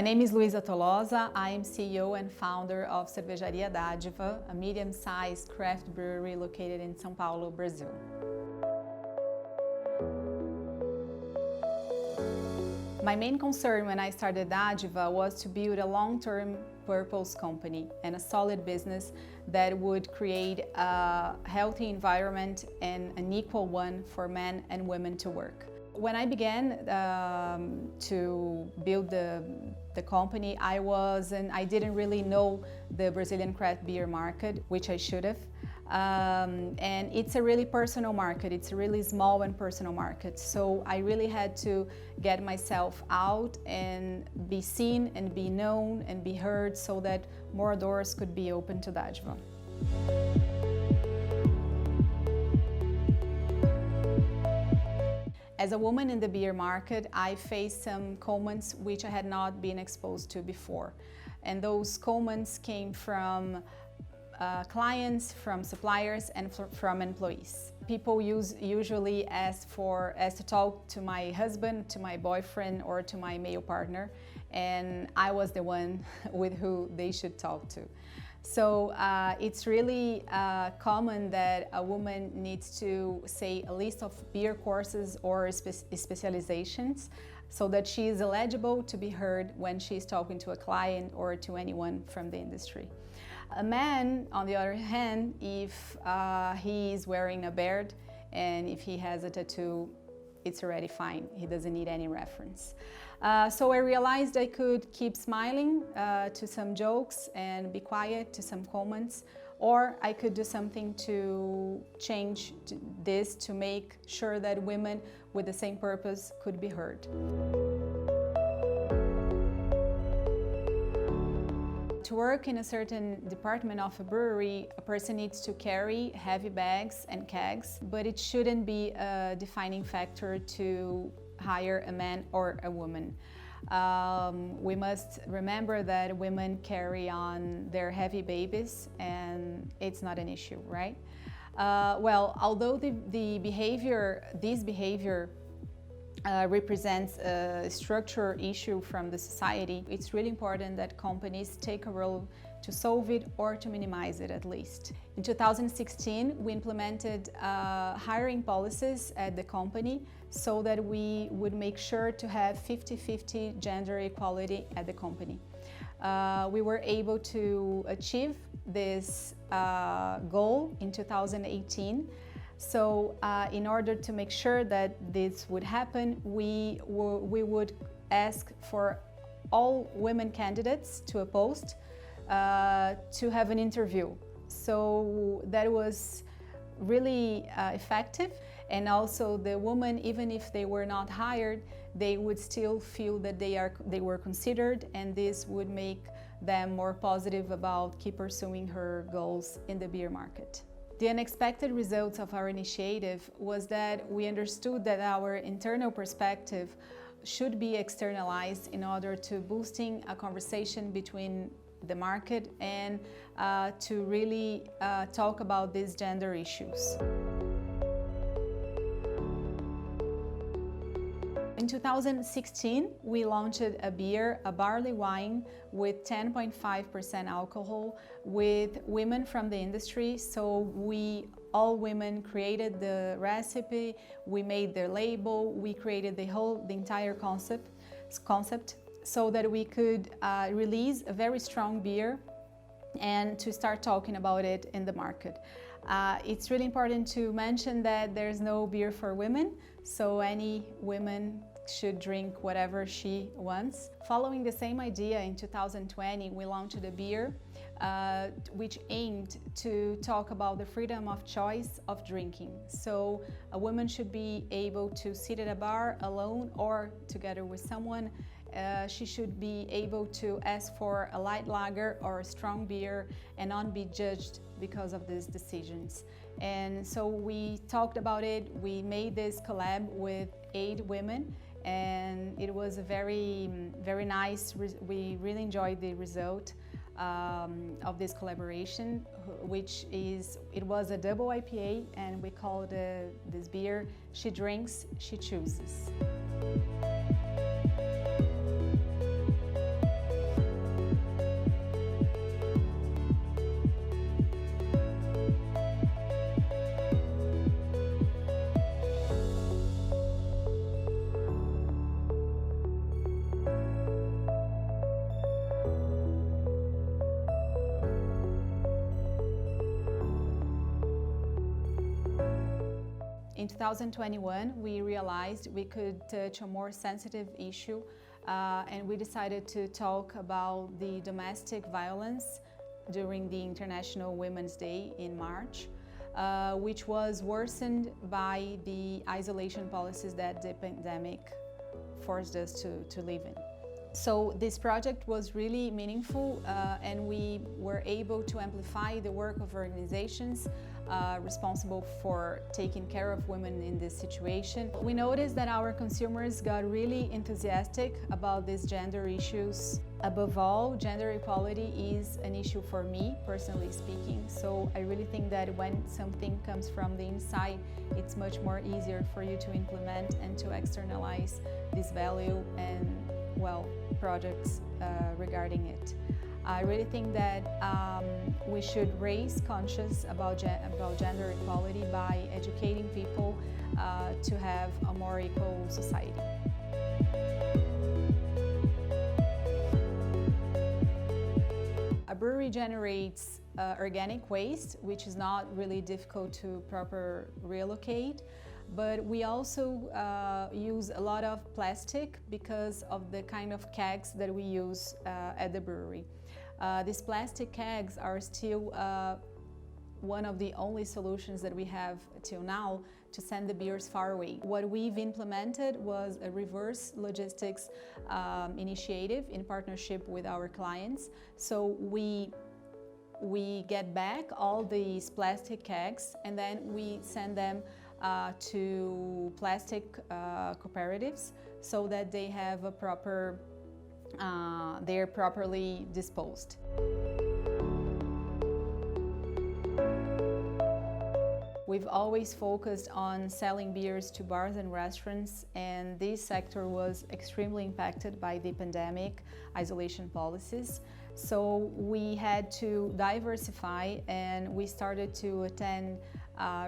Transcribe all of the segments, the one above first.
My name is Luiza Tolosa. I am CEO and founder of Cervejaria Dádiva, a medium-sized craft brewery located in São Paulo, Brazil. My main concern when I started Dádiva was to build a long-term purpose company and a solid business that would create a healthy environment and an equal one for men and women to work. When I began to build the company, I didn't really know the Brazilian craft beer market, which I should have. And it's a really personal market. It's a really small and personal market. So I really had to get myself out and be seen and be known and be heard so that more doors could be open to Dádiva. As a woman in the beer market, I faced some comments which I had not been exposed to before. And those comments came from clients, from suppliers, and from employees. People usually ask to talk to my husband, to my boyfriend, or to my male partner, and I was the one with who they should talk to. So it's really common that a woman needs to say a list of beer courses or specializations so that she is eligible to be heard when she's talking to a client or to anyone from the industry. A man, on the other hand, if he is wearing a beard and if he has a tattoo, it's already fine. He doesn't need any reference. So I realized I could keep smiling to some jokes and be quiet to some comments, or I could do something to change this to make sure that women with the same purpose could be heard. To work in a certain department of a brewery, a person needs to carry heavy bags and kegs, but it shouldn't be a defining factor to hire a man or a woman. We must remember that women carry on their heavy babies and it's not an issue, right? Well, although this behavior represents a structural issue from the society, it's really important that companies take a role to solve it or to minimize it at least. In 2016, we implemented hiring policies at the company so that we would make sure to have 50-50 gender equality at the company. We were able to achieve this goal in 2018. So in order to make sure that this would happen, we would ask for all women candidates to a post to have an interview. So that was really effective, and also the women, even if they were not hired, they would still feel that they were considered, and this would make them more positive about keep pursuing her goals in the beer market. The unexpected results of our initiative was that we understood that our internal perspective should be externalized in order to boosting a conversation between the market and to really talk about these gender issues. In 2016, we launched a beer, a barley wine with 10.5% alcohol with women from the industry. So all women created the recipe, we made their label, we created the entire concept so that we could release a very strong beer and to start talking about it in the market. It's really important to mention that there's no beer for women, so any woman should drink whatever she wants. Following the same idea, in 2020, we launched a beer which aimed to talk about the freedom of choice of drinking. So a woman should be able to sit at a bar alone or together with someone. She should be able to ask for a light lager or a strong beer and not be judged because of these decisions. And so we talked about it. We made this collab with 8 women, and it was a very nice. We really enjoyed the result of this collaboration, it was a double IPA, and we called this beer "She Drinks, She Chooses." In 2021, we realized we could touch a more sensitive issue, and we decided to talk about the domestic violence during the International Women's Day in March, which was worsened by the isolation policies that the pandemic forced us to live in. So this project was really meaningful, and we were able to amplify the work of organizations responsible for taking care of women in this situation. We noticed that our consumers got really enthusiastic about these gender issues. Above all, gender equality is an issue for me, personally speaking, so I really think that when something comes from the inside, it's much more easier for you to implement and to externalize this value and, well, projects regarding it. I really think that we should raise consciousness about gender equality by educating people to have a more equal society. A brewery generates organic waste, which is not really difficult to properly relocate. But we also use a lot of plastic because of the kind of kegs that we use at the brewery. These plastic kegs are still one of the only solutions that we have till now to send the beers far away. What we've implemented was a reverse logistics initiative in partnership with our clients. So we get back all these plastic kegs and then we send them to plastic cooperatives so that they have a proper, they're properly disposed. We've always focused on selling beers to bars and restaurants, and this sector was extremely impacted by the pandemic isolation policies. So we had to diversify, and we started to attend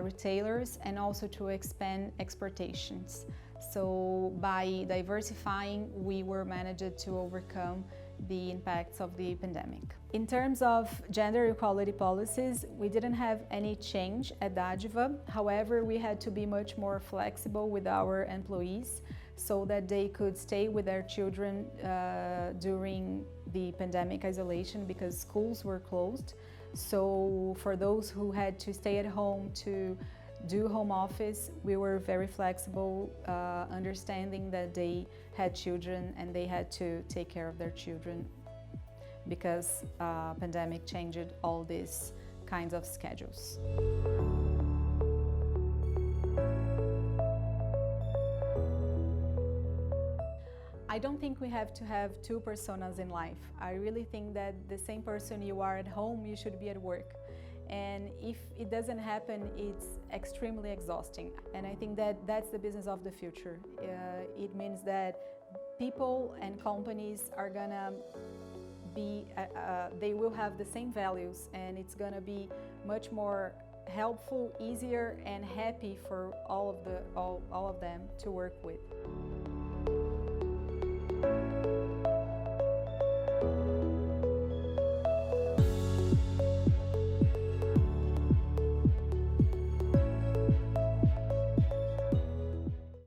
retailers and also to expand exportations. So by diversifying, we were managed to overcome the impacts of the pandemic. In terms of gender equality policies, we didn't have any change at Dádiva. However, we had to be much more flexible with our employees so that they could stay with their children during the pandemic isolation because schools were closed. So for those who had to stay at home to do home office, we were very flexible, understanding that they had children and they had to take care of their children because pandemic changed all these kinds of schedules. I don't think we have to have two personas in life. I really think that the same person you are at home, you should be at work. And if it doesn't happen, it's extremely exhausting. And I think that that's the business of the future. It means that people and companies are gonna be, they will have the same values, and it's gonna be much more helpful, easier, and happy for all of them to work with.